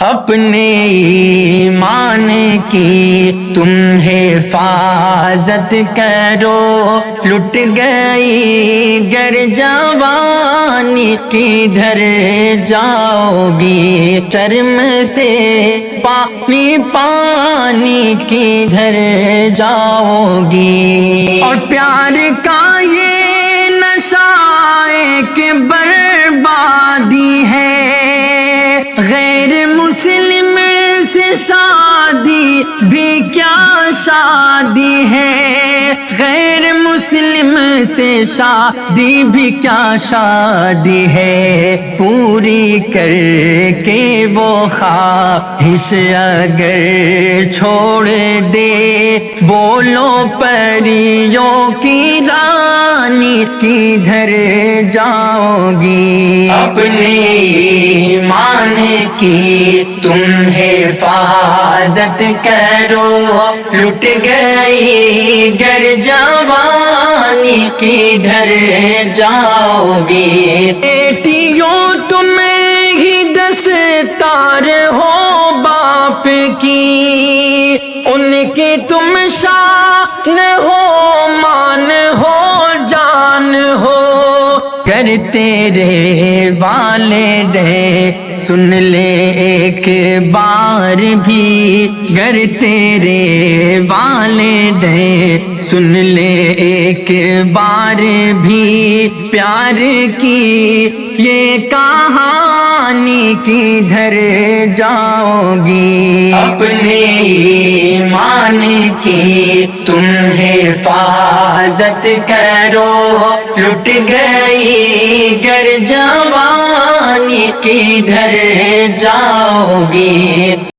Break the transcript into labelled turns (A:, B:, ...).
A: اپنے ایمان کی تم حفاظت کرو، لٹ گئی گر جوانی کدھر جاؤ گی، شرم سے پانی پانی کدھر جاؤ گی۔ اور پیار کا یہ نشہ ایک بربادی ہے، غیر مسلم سے شادی بھی کیا شادی ہے، غیر مسلم سے شادی بھی کیا شادی ہے، پوری کر کے وہ خواہش اگر چھوڑ دے، بولو پریوں کی رانی کدھر جاؤ گی۔ اپنے ایمان کی تم حفاظت کرو، لٹ گئی گر جوانی کدھر جاؤ گی۔ بیٹیوں تم ہی دستار ہو باپ کی، ان کی تم شان ہو، مان ہو، جان ہو، گر تیرے والدین سن لے ایک بار بھی، گر تیرے والدین سن لے ایک بار بھی، پیار کی یہ کہانی کدھر جاؤ گی۔ اپنے ایمان کی تم حفاظت کرو، لٹ گئی گر جوانی کدھر جاؤ گی۔